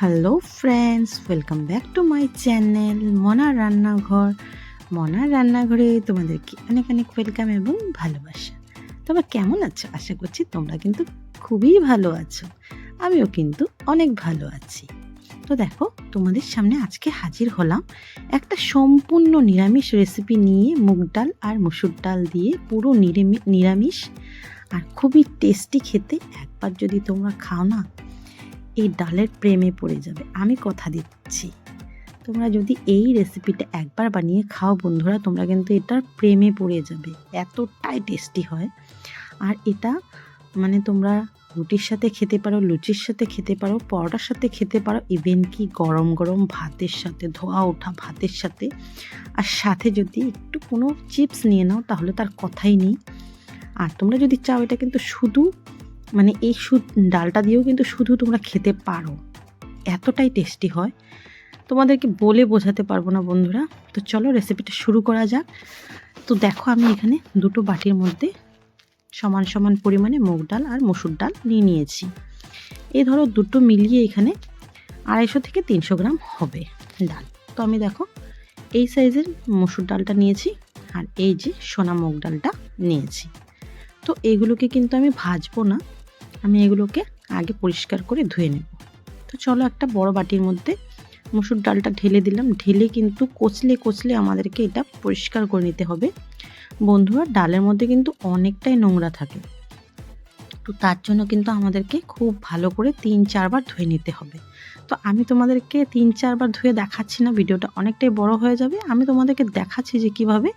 Hello friends, welcome back to my channel মনার রান্নাঘর। মনার রান্নাঘরে তোমাদেরকে অনেক অনেক ওয়েলকাম এবং ভালোবাসা। তোমরা কেমন আছো? আশা করছি তোমরা কিন্তু খুবই ভালো আছো। আমিও কিন্তু অনেক ভালো আছি। তো দেখো, তোমাদের সামনে আজকে হাজির হলাম একটা সম্পূর্ণ নিরামিষ রেসিপি নিয়ে। মুগ ডাল আর মসুর ডাল দিয়ে পুরো নিরামিষ আর খুবই টেস্টি খেতে। একবার যদি তোমরা খাও না, এই ডালের প্রেমে পড়ে যাবে, আমি কথা দিচ্ছি। তোমরা যদি এই রেসিপিটা একবার বানিয়ে খাও বন্ধুরা, তোমরা কিন্তু এটার প্রেমে পড়ে যাবে, এতটাই টেস্টি হয়। আর এটা তোমরা রুটির সাথে খেতে পারো, লুচির সাথে খেতে পারো, পরোটার সাথে খেতে পারো, ইভেন কি গরম গরম ভাতের সাথে, ধোয়া ওঠা ভাতের সাথে। আর সাথে যদি একটু কোনো চিপস নিয়ে নাও তাহলে তার কথাই নেই। আর তোমরা যদি চাও এটা কিন্তু শুধু এই ডালটা দিয়েও কিন্তু শুধু তোমরা খেতে পারো, এতটাই টেস্টি হয়। তোমাদেরকে বলে বোঝাতে পারবো না বন্ধুরা। তো চলো রেসিপিটা শুরু করা যাক। তো দেখো, আমি এখানে দুটো বাটির মধ্যে সমান সমান পরিমাণে মুগ ডাল আর মসুর ডাল নিয়ে নিয়েছি। এই ধরো দুটো মিলিয়ে এখানে 250 থেকে 300 গ্রাম হবে ডাল। তো আমি দেখো এই সাইজের মসুর ডালটা নিয়েছি, আর এই যে সোনা মুগ ডালটা নিয়েছি। তো এগুলোকে কিন্তু আমি ভাজবো না, আমি এগুলোকে আগে পরিষ্কার করে ধুয়ে নেব। তো চলো, একটা বড় বাটির মধ্যে মসুর ডালটা ঢেলে দিলাম। ঢেলে কিন্তু কচলে আমাদেরকে এটা পরিষ্কার করে নিতে হবে বন্ধুরা। ডালের মধ্যে কিন্তু অনেকটাই নোংরা থাকে, তো তার জন্য কিন্তু আমাদেরকে খুব ভালো করে 3-4 বার ধুয়ে নিতে হবে। তো আমি তোমাদেরকে 3-4 বার ধুয়ে দেখাচ্ছি না, ভিডিওটা অনেকটাই বড় হয়ে যাবে। আমি তোমাদেরকে দেখাচ্ছি যে কিভাবে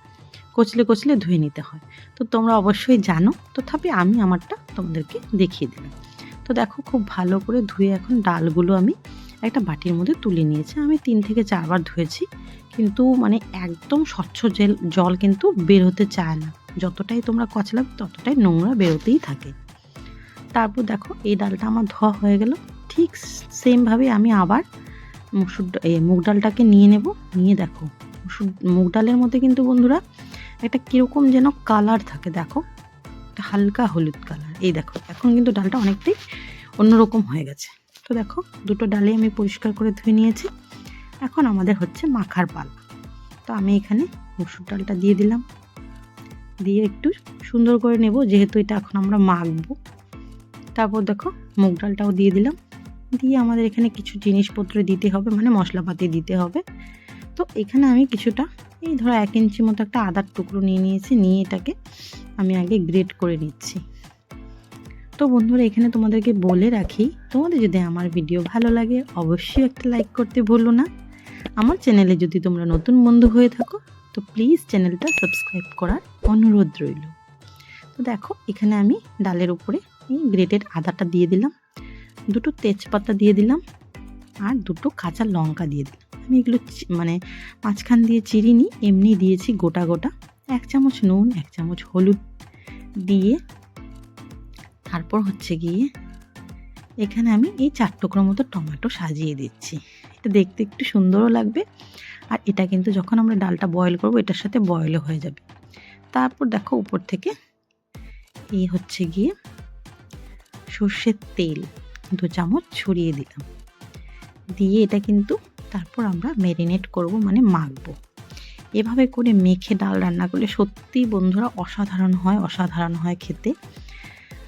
কচলে ধুয়ে নিতে হয়। তো তোমরা অবশ্যই জানো, তথাপি আমি আমারটা তোমাদেরকে দেখিয়ে দিলাম। তো দেখো, খুব ভালো করে ধুয়ে এখন ডালগুলো আমি একটা বাটির মধ্যে তুলে নিয়েছি। আমি 3 থেকে 4 বার ধুয়েছি, কিন্তু একদম স্বচ্ছ জল কিন্তু বের হতে চায় না। যতটাই তোমরা কচলাবে ততটাই নোংরা বেরোতেই থাকে। তারপর দেখো, এই ডালটা আমার ধোয়া হয়ে গেল। ঠিক সেমভাবে আমি আবার মুগ ডালটাকে নিয়ে নেব। নিয়ে দেখো, মুগ ডালের মধ্যে কিন্তু বন্ধুরা একটা কীরকম যেন কালার থাকে, দেখো একটা হালকা হলুদ কালার। এই দেখো, এখন কিন্তু ডালটা অনেকটাই অন্যরকম হয়ে গেছে। তো দেখো, দুটো ডালে আমি পরিষ্কার করে ধুয়ে নিয়েছি। এখন আমাদের হচ্ছে মাখার পালা। তো আমি এখানে মসুর ডালটা দিয়ে দিলাম, দিয়ে একটু সুন্দর করে নেব, যেহেতু এটা এখন আমরা মাখবো। তারপর দেখো, মুগ ডালটাও দিয়ে দিলাম। দিয়ে আমাদের এখানে কিছু জিনিসপত্র দিতে হবে, মশলাপাতি দিতে হবে। তো এখানে আমি কিছুটা, এই ধরো 1 ইঞ্চি মতো একটা আদার টুকরো নিয়ে নিয়েছি। নিয়ে এটাকে আমি আগে গ্রেট করে নিচ্ছি। তো বন্ধুরা, এখানে তোমাদেরকে বলে রাখি, তোমাদের যদি আমার ভিডিও ভালো লাগে অবশ্যই একটা লাইক করতে ভুলো না। আমার চ্যানেলে যদি তোমরা নতুন বন্ধু হয়ে থাকো তো প্লিজ চ্যানেলটা সাবস্ক্রাইব করার অনুরোধ রইল। তো দেখো, এখানে আমি ডালের উপরে এই গ্রেটেড আদাটা দিয়ে দিলাম, দুটো তেজপাতা দিয়ে দিলাম, আর দুটো কাঁচা লঙ্কা দিয়ে দিলাম। আমি এগুলো মাঝখান দিয়ে চিরিনি, এমনি দিয়েছি গোটা গোটা। 1 চামচ নুন, 1 চামচ হলুদ দিয়ে তারপর হচ্ছে গিয়ে এখানে আমি এই 4 টুকরো মতো টমেটো সাজিয়ে দিচ্ছি। এটা দেখতে একটু সুন্দরও লাগবে, আর এটা কিন্তু যখন আমরা ডালটা বয়েল করব এটার সাথে বয়েলও হয়ে যাবে। তারপর দেখো, উপর থেকে এই হচ্ছে গিয়ে সর্ষের তেল 2 চামচ ছড়িয়ে দিলাম। দিয়ে এটা কিন্তু তারপর আমরা ম্যারিনেট করব, মাখবো। এভাবে করে মেখে ডাল রান্না করলে সত্যি বন্ধুরা অসাধারণ হয় খেতে।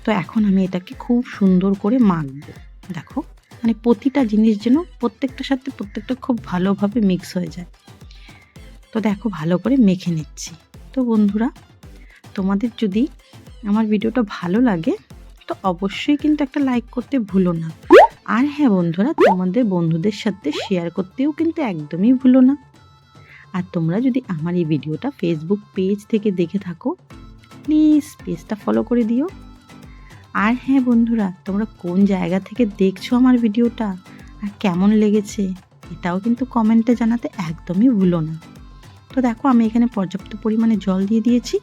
তো এখন আমি এটাকে খুব সুন্দর করে মাখবো। দেখো, প্রতিটা জিনিস যেন প্রত্যেকটার সাথে প্রত্যেকটা খুব ভালোভাবে মিক্স হয়ে যায়। তো দেখো, ভালো করে মেখে নিচ্ছি। তো বন্ধুরা, তোমাদের যদি আমার ভিডিওটা ভালো লাগে তো অবশ্যই কিন্তু একটা লাইক করতে ভুলো না। আর হ্যাঁ বন্ধুরা, তোমাদের বন্ধুদের সাথে শেয়ার করতেও কিন্তু একদমই ভুলো না। আর তোমরা যদি আমার এই ভিডিওটা ফেসবুক পেজ থেকে দেখে থাকো প্লিজ পেজটা ফলো করে দিও। আর হ্যাঁ বন্ধুরা, তোমরা কোন জায়গা থেকে দেখছো আমার ভিডিওটা আর কেমন লেগেছে এটাও কিন্তু কমেন্টে জানাতে একদমই ভুলো না। তো দেখো, আমি এখানে পর্যাপ্ত পরিমাণে জল দিয়ে দিয়েছি।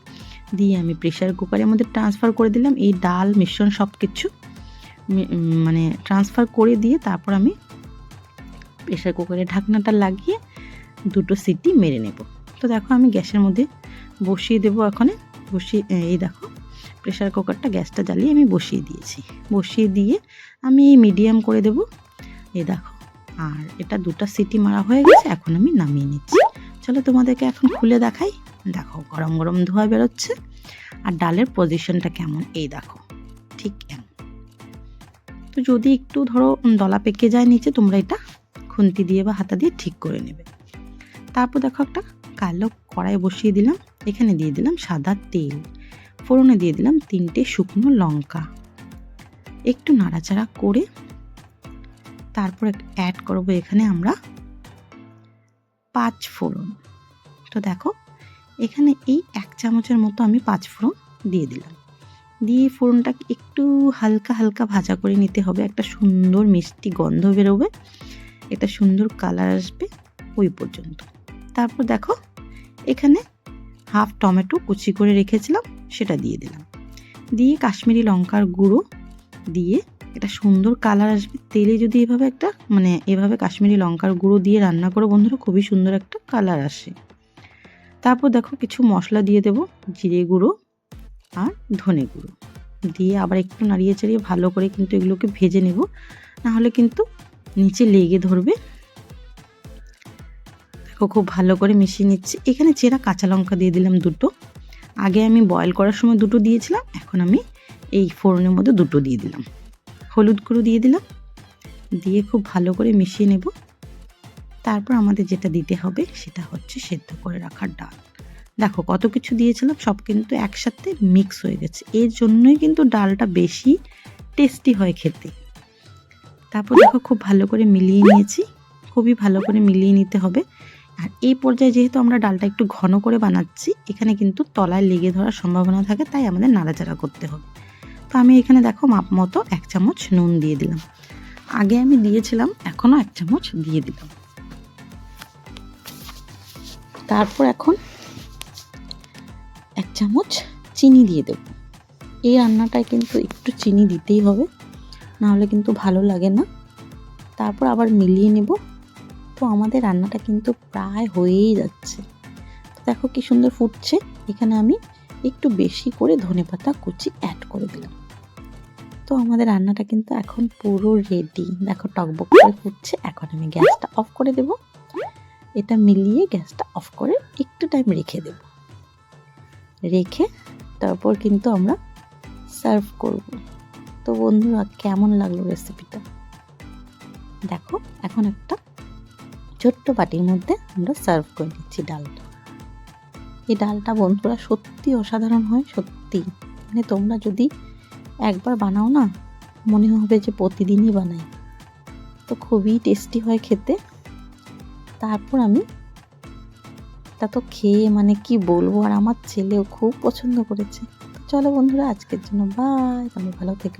দিয়ে আমি প্রেশার কুকারের মধ্যে ট্রান্সফার করে দিলাম। এই ডাল মিশ্রণ সব কিছু ট্রান্সফার করে দিয়ে তারপর আমি প্রেশার কুকারের ঢাকনাটা লাগিয়ে 2টো সিটি মেরে নেব। তো দেখো, আমি গ্যাসের মধ্যে বসিয়ে দেবো। এই দেখো, প্রেশার কুকারটা গ্যাসটা জ্বালিয়ে আমি বসিয়ে দিয়েছি। বসিয়ে দিয়ে আমি মিডিয়াম করে দেব। এই দেখো, আর এটা 2টা সিটি মারা হয়ে গেছে, এখন আমি নামিয়ে নিচ্ছি। চলো তোমাদেরকে এখন খুলে দেখাই। দেখো গরম গরম ধোঁয়া বেরোচ্ছে, আর ডালের পজিশনটা কেমন এই দেখো, ঠিক এমন। তো যদি একটু ধরো দলা পেকে যায় নিচে, তোমরা এটা খুন্তি দিয়ে বা হাতা দিয়ে ঠিক করে নেবে। তারপর দেখো একটা কালো কড়াই বসিয়ে দিলাম, এখানে দিয়ে দিলাম সাদা তেল, ফোড়নে দিয়ে দিলাম 3টে শুকনো লঙ্কা, একটু নাড়াচাড়া করে তারপর অ্যাড করব এখানে আমরা 5 ফোড়ন। তো দেখো এখানে এই 1 চামচের মতো আমি 5 ফোড়ন দিয়ে দিলাম। দিয়ে ফোড়নটাকে একটু হালকা হালকা ভাজা করে নিতে হবে, একটা সুন্দর মিষ্টি গন্ধ বেরোবে, একটা সুন্দর কালার আসবে ওই পর্যন্ত। তারপর দেখো এখানে হাফ টমেটো কুচি করে রেখেছিলাম, সেটা দিয়ে দিলাম। দিয়ে কাশ্মীরি লঙ্কার গুঁড়ো দিয়ে একটা সুন্দর কালার আসবে। তেলে যদি এভাবে এভাবে কাশ্মীরি লঙ্কার গুঁড়ো দিয়ে রান্না করো বন্ধুরা, খুবই সুন্দর একটা কালার আসে। তারপর দেখো কিছু মশলা দিয়ে দেব, জিরে গুঁড়ো আর ধনে গুঁড়ো দিয়ে আবার একটু নাড়িয়ে চাড়িয়ে ভালো করে কিন্তু এগুলোকে ভেজে নেব, নাহলে কিন্তু নিচে লেগে ধরবে। দেখো খুব ভালো করে মিশিয়ে নিচ্ছি। এখানে চেরা কাঁচা লঙ্কা দিয়ে দিলাম 2টো, আগে আমি বয়েল করার সময় 2টো দিয়েছিলাম, এখন আমি এই ফোড়নের মধ্যে 2টো দিয়ে দিলাম। হলুদ গুঁড়ো দিয়ে দিলাম, দিয়ে খুব ভালো করে মিশিয়ে নেব। তারপর আমাদের যেটা দিতে হবে সেটা হচ্ছে সেদ্ধ করে রাখা ডাল। দেখো কত কিছু দিয়েছিলাম, সব কিন্তু একসাথে মিক্স হয়ে গেছে, এর জন্যই কিন্তু ডালটা বেশি টেস্টি হয় খেতে। তারপর দেখো খুব ভালো করে মিলিয়ে নিয়েছি, খুবই ভালো করে মিলিয়ে নিতে হবে। আর এই পর্যায়ে যেহেতু আমরা ডালটা একটু ঘন করে বানাচ্ছি, এখানে কিন্তু তলায় লেগে ধরার সম্ভাবনা থাকে, তাই আমাদের নাড়াচাড়া করতে হবে। তো আমি এখানে দেখো মাপ মতো 1 চামচ নুন দিয়ে দিলাম, আগে আমি দিয়েছিলাম, এখনও 1 চামচ দিয়ে দিলাম। তারপর এখন 1 চামচ চিনি দিয়ে দেব। এই রান্নাটায় কিন্তু একটু চিনি দিতেই হবে, নাহলে কিন্তু ভালো লাগে না। তারপর আবার মিলিয়ে নেব। তো আমাদের রান্নাটা কিন্তু প্রায় হয়েই যাচ্ছে। তো দেখো কি সুন্দর ফুটছে। এখানে আমি একটু বেশি করে ধনেপাতা কুচি অ্যাড করে দিলাম। তো আমাদের রান্নাটা কিন্তু এখন পুরো রেডি। দেখো টকবক করে ফুটছে, এখন আমি গ্যাসটা অফ করে দেব। এটা মিলিয়ে গ্যাসটা অফ করে একটু টাইম রেখে দেব, রেখে তারপর কিন্তু আমরা সার্ভ করব। তো বন্ধুরা কেমন লাগলো রেসিপিটা? দেখো এখন একটা ছোট্ট বাটির মধ্যে আমরা সার্ভ করে নিচ্ছি ডালটা। এই ডালটা বন্ধুরা সত্যি অসাধারণ হয়, সত্যি। মানে তোমরা যদি একবার বানাও না, মনে হবে যে প্রতিদিনই বানাই। তো খুবই টেস্টি হয় খেতে। তারপর আমি তা তো খেয়ে মানে কি বলবো, আর আমার ছেলেও খুব পছন্দ করেছে। তো চলো বন্ধুরা আজকের জন্য বাই, তোমরা ভালো থেকো।